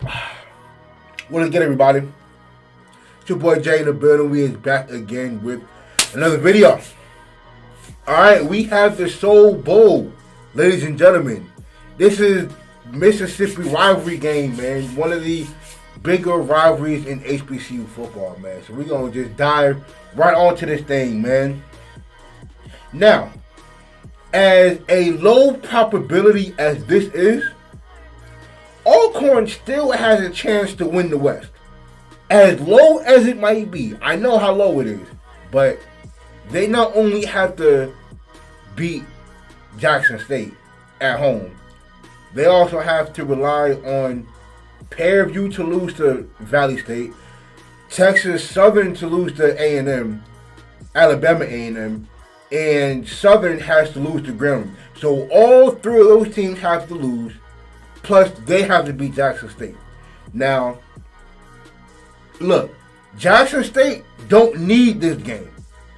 What is good, everybody? It's your boy Jay in the building. We is back again with another video. Alright, we have the Soul Bowl, ladies and gentlemen. This is Mississippi rivalry game, man. One of the bigger rivalries in HBCU football, man. So we're going to just dive right onto this thing, man. Now, as a low probability as this is, Alcorn still has a chance to win the West. As low as it might be, I know how low it is, but they not only have to beat Jackson State at home, they also have to rely on Fairview to lose to Valley State, Texas Southern to lose to A&M, Alabama A&M, and Southern has to lose to Grambling. So all three of those teams have to lose, plus they have to beat Jackson State. Now, look, Jackson State don't need this game.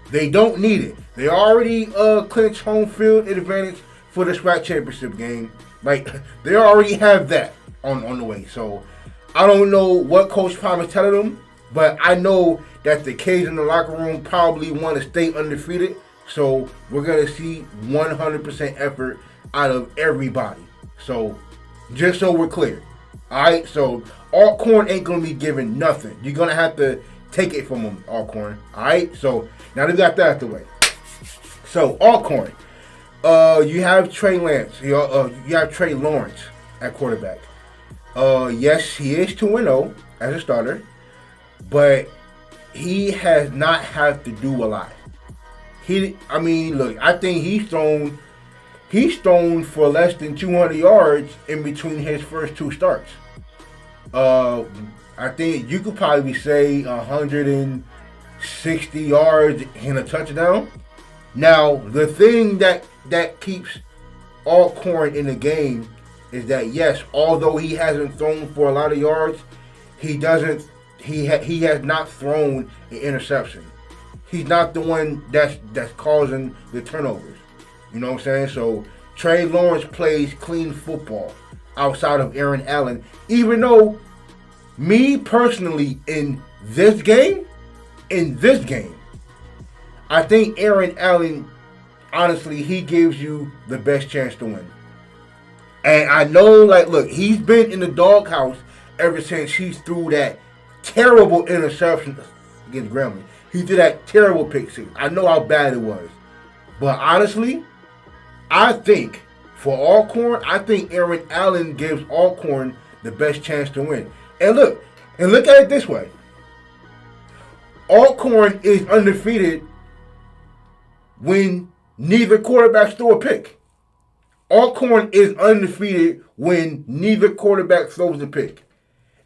They don't need it. They already clinched home field advantage for the SWAC championship game. Like, they already have that on the way. So, I don't know what Coach Prime is telling them, but I know that the kids in the locker room probably want to stay undefeated. So, we're going to see 100% effort out of everybody. So, just so we're clear. Alright, so Alcorn ain't going to be giving nothing. You're going to have to take it from them, Alcorn. Alright, so now they got that out the way. So, Alcorn. You have Trey Lance. You have Trey Lawrence at quarterback. Yes, he is 2-0 as a starter, but he has not had to do a lot. Look, I think he's thrown for less than 200 yards in between his first two starts. I think you could probably say 160 yards and a touchdown. Now, the thing that keeps Alcorn in the game is that, yes, although he hasn't thrown for a lot of yards, he has not thrown an interception. He's not the one that's causing the turnovers. You know what I'm saying? So Trey Lawrence plays clean football outside of Aaron Allen. Even though, me personally, in this game, I think Aaron Allen, honestly, he gives you the best chance to win. And I know, like, look, he's been in the doghouse ever since he threw that terrible interception against Grambling. He did that terrible pick six. I know how bad it was. But honestly, I think for Alcorn, I think Aaron Allen gives Alcorn the best chance to win. And look at it this way. Alcorn is undefeated when neither quarterback throw a pick. Alcorn is undefeated when neither quarterback throws a pick.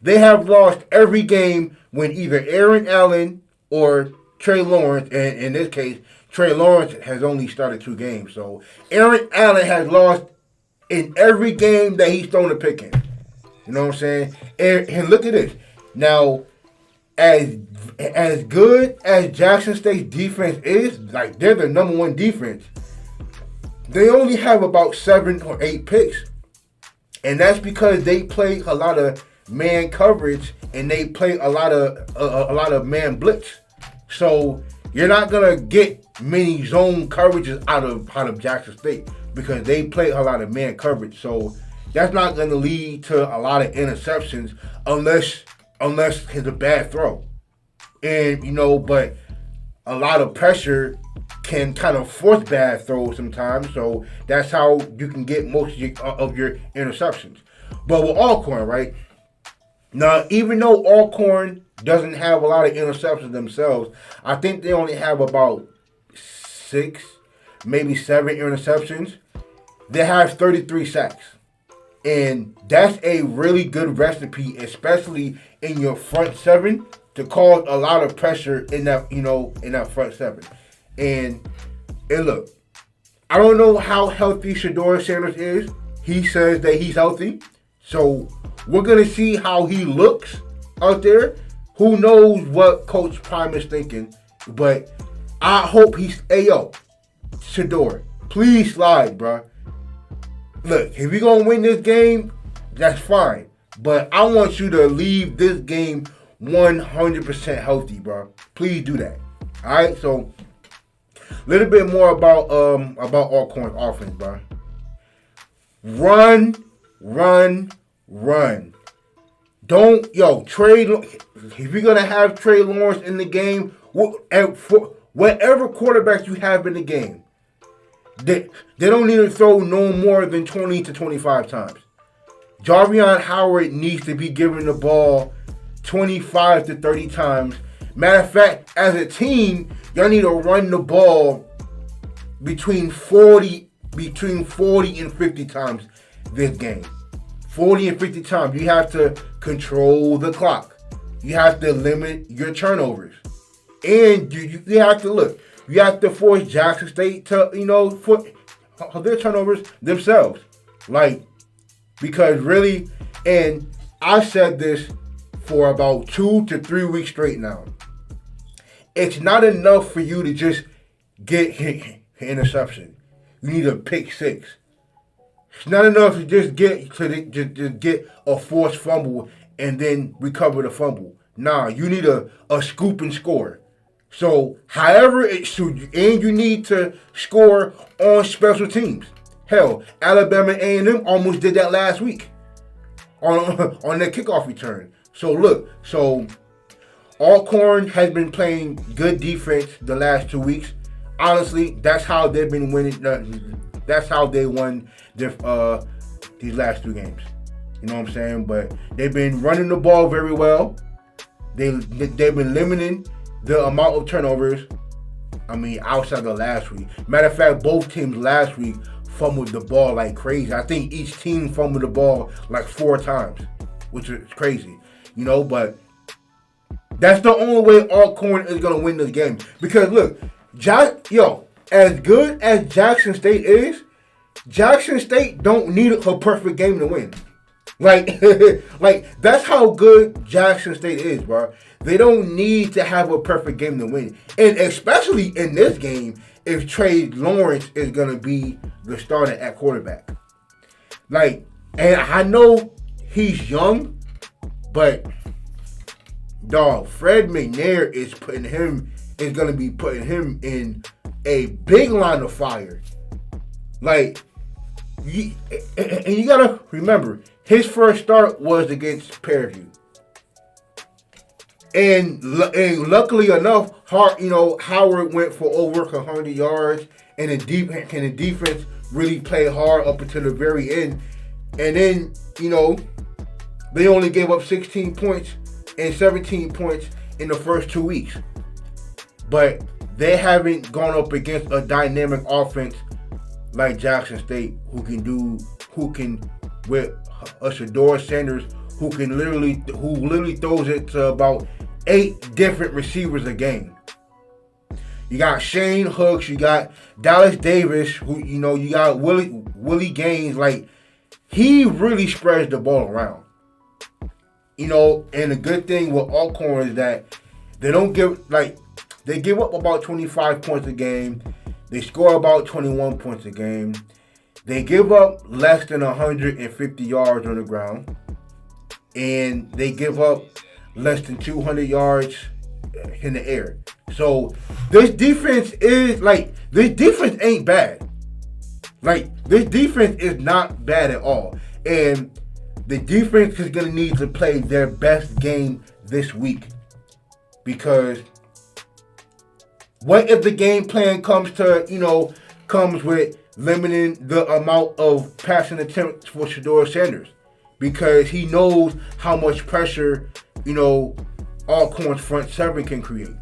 They have lost every game when either Aaron Allen or Trey Lawrence, and in this case, Trey Lawrence has only started 2 games. So Aaron Allen has lost in every game that he's thrown a pick in. You know what I'm saying? And look at this. Now, as good as Jackson State's defense is, like, they're the number 1 defense, they only have about 7 or 8 picks. And that's because they play a lot of man coverage and they play a lot of man blitz. So you're not gonna get many zone coverages out of Jackson State because they play a lot of man coverage. So that's not gonna lead to a lot of interceptions unless it's a bad throw. And but a lot of pressure can kind of force bad throws sometimes. So that's how you can get most of your interceptions. But with Alcorn, right? Now, even though Alcorn doesn't have a lot of interceptions themselves, I think they only have about 6, maybe 7 interceptions. They have 33 sacks. And that's a really good recipe, especially in your front 7, to cause a lot of pressure in that, in that front 7. And look, I don't know how healthy Shedeur Sanders is. He says that he's healthy. So we're going to see how he looks out there. Who knows what Coach Prime is thinking. But I hope he's, Shedeur, please slide, bro. Look, if you're going to win this game, that's fine. But I want you to leave this game 100% healthy, bro. Please do that. All right. So a little bit more about Alcorn's offense, bro. Run, run, run. Don't, Trey, if you're going to have Trey Lawrence in the game, for whatever quarterbacks you have in the game, they don't need to throw no more than 20 to 25 times. Jarvion Howard needs to be given the ball 25 to 30 times. Matter of fact, as a team, y'all need to run the ball between 40 and 50 times this game. 40 and 50 times. You have to control the clock. You have to limit your turnovers. And you have to look. You have to force Jackson State to, for their turnovers themselves. Because really, and I said this for about 2 to 3 weeks straight now. It's not enough for you to just get an interception. You need a pick six. It's not enough to just get a forced fumble and then recover the fumble. Nah, you need a scoop and score. So, however it suits you, and you need to score on special teams. Hell, Alabama A&M almost did that last week on their kickoff return. So look, Alcorn has been playing good defense the last 2 weeks. Honestly, that's how they've been winning. That's how they won these last 2 games. You know what I'm saying? But they've been running the ball very well. They've been limiting the amount of turnovers. Outside of last week. Matter of fact, both teams last week fumbled the ball like crazy. I think each team fumbled the ball like 4 times, which is crazy. But that's the only way Alcorn is going to win this game. Because look, as good as Jackson State is, Jackson State don't need a perfect game to win. That's how good Jackson State is, bro. They don't need to have a perfect game to win. And especially in this game, if Trey Lawrence is going to be the starter at quarterback. And I know he's young, but dog, Fred McNair is going to be putting him in a big line of fire. And you got to remember, his first start was against Fairview. And luckily enough, Howard went for over 100 yards, and the defense really played hard up until the very end. And then, they only gave up 16 points and 17 points in the first 2 weeks. But they haven't gone up against a dynamic offense like Jackson State, with a Shedeur Sanders who literally throws it to about 8 different receivers a game. You got Shane Hooks, you got Dallas Davis, you got Willie Gaines. He really spreads the ball around. And the good thing with Alcorn is that they don't they give up about 25 points a game. They score about 21 points a game. They give up less than 150 yards on the ground. And they give up less than 200 yards in the air. So this defense ain't bad. This defense is not bad at all. And the defense is going to need to play their best game this week. Because what if the game plan comes with limiting the amount of passing attempts for Shedeur Sanders? Because he knows how much pressure, Alcorn's front seven can create.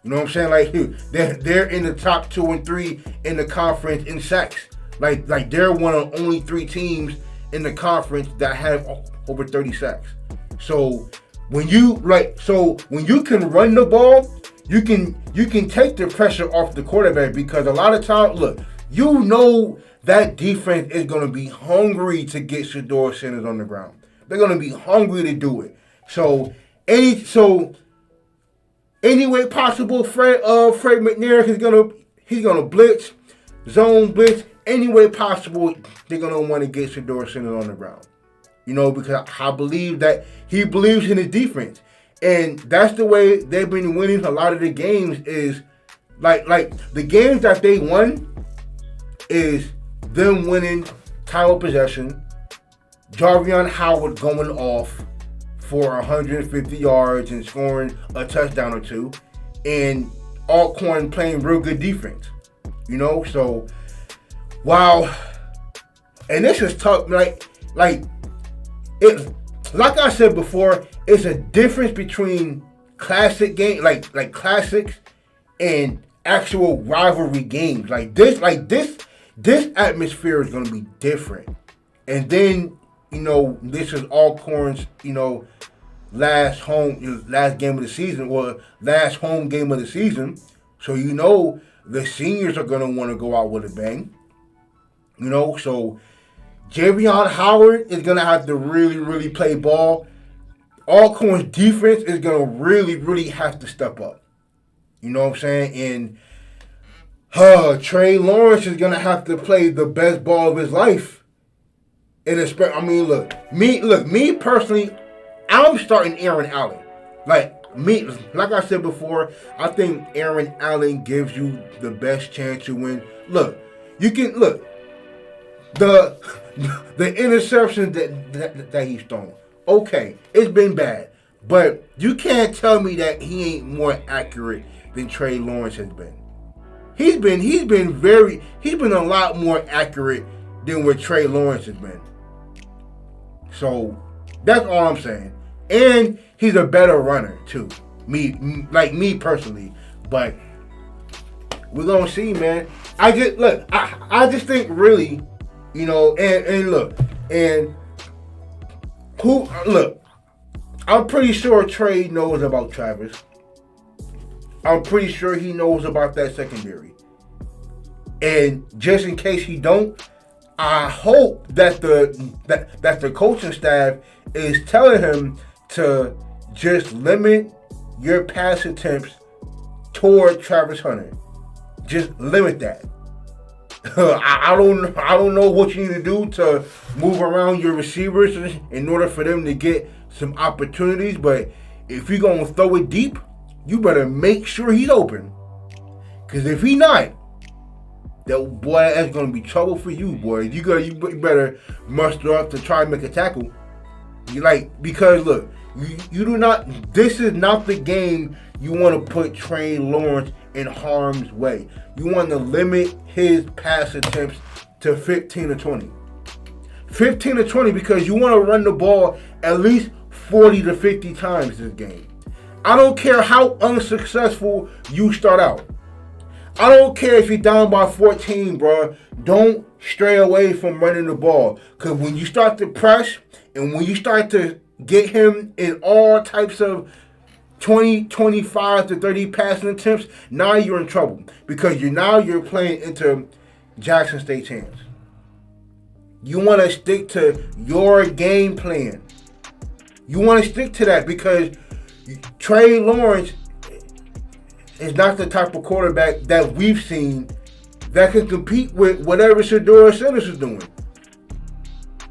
You know what I'm saying? They're in the top 2 and 3 in the conference in sacks. They're one of only 3 teams in the conference that have over 30 sacks. So when you can run the ball, you can take the pressure off the quarterback, because a lot of times, that defense is going to be hungry to get Shedeur Sanders on the ground. They're going to be hungry to do it. So any way possible, Fred McNair he's gonna blitz, zone blitz. Any way possible, they're gonna want to get Shedeur Sanders on the ground. because I believe that he believes in his defense. And that's the way they've been winning a lot of the games is like the games that they won is them winning time of possession, Jarvion Howard going off for 150 yards and scoring a touchdown or two, and Alcorn playing real good defense. So wow. And this is tough, like I said before, it's a difference between classic game, like classics, and actual rivalry games. This atmosphere is gonna be different. And then, this is Alcorn's, last game of the season, or last home game of the season. So the seniors are gonna want to go out with a bang. So Jarvion Howard is going to have to really, really play ball. Alcorn's defense is going to really, really have to step up. You know what I'm saying? And Trey Lawrence is going to have to play the best ball of his life. And me personally, I'm starting Aaron Allen. Like I said before, I think Aaron Allen gives you the best chance to win. The interception that he's thrown. Okay, it's been bad. But you can't tell me that he ain't more accurate than Trey Lawrence has been. He's been a lot more accurate than what Trey Lawrence has been. So that's all I'm saying. And he's a better runner too. Me personally. But we're gonna see, man. I just think really, I'm pretty sure Trey knows about Travis. I'm pretty sure he knows about that secondary. And just in case he don't, I hope that the coaching staff is telling him to just limit your pass attempts toward Travis Hunter. Just limit that. I don't know what you need to do to move around your receivers in order for them to get some opportunities, but if you're gonna throw it deep, you better make sure he's open. Cause if he not, that's gonna be trouble for you, boy. You better muster up to try and make a tackle. Because look, you do not. This is not the game you want to put Trey Lawrence in harm's way. You want to limit his pass attempts to 15 to 20. 15 to 20 because you want to run the ball at least 40 to 50 times this game. I don't care how unsuccessful you start out. I don't care if you're down by 14, bro. Don't stray away from running the ball. Because when you start to press and when you start to get him in all types of 20, 25 to 30 passing attempts, now you're in trouble. Because you're playing into Jackson State's hands. You want to stick to your game plan. You want to stick to that because Trey Lawrence is not the type of quarterback that we've seen that can compete with whatever Shedeur Sanders is doing.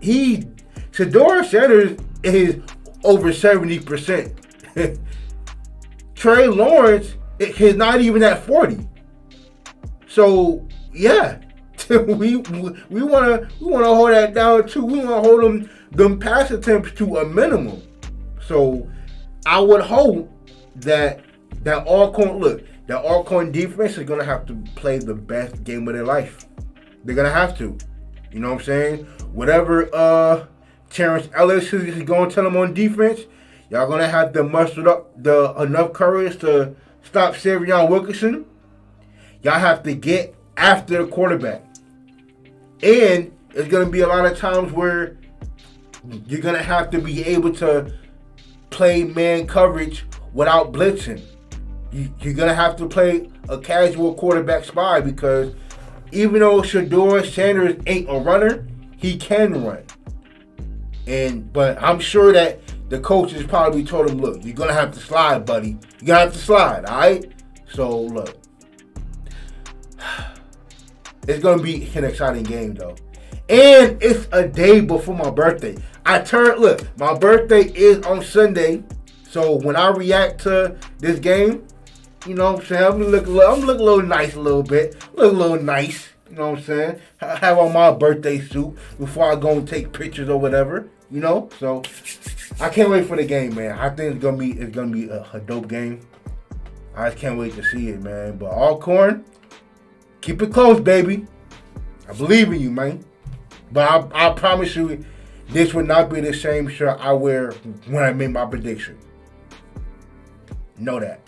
Shedeur Sanders is over 70%. Trey Lawrence is not even at 40. So yeah, we wanna hold that down too. We wanna hold them pass attempts to a minimum. So I would hope that Alcorn defense is gonna have to play the best game of their life. They're gonna have to. You know what I'm saying? Whatever Terrence Ellis is gonna tell them on defense, y'all gonna have to muster up enough courage to stop Savion Wilkerson. Y'all have to get after the quarterback. And it's gonna be a lot of times where you're gonna have to be able to play man coverage without blitzing. You're going to have to play a casual quarterback spy because even though Shedeur Sanders ain't a runner, he can run. But I'm sure that the coaches probably told him, look, you're going to have to slide, buddy. You're going to have to slide, all right? So, look. It's going to be an exciting game, though. And it's a day before my birthday. Look, my birthday is on Sunday, so when I react to this game, you know what I'm saying, I'm gonna look a little nice a little bit. Look a little nice, you know what I'm saying? I have on my birthday suit before I go and take pictures or whatever, you know? So I can't wait for the game, man. I think it's gonna be a dope game. I just can't wait to see it, man. But Alcorn, keep it close, baby. I believe in you, man. But I promise you, this would not be the same shirt I wear when I make my prediction. Know that.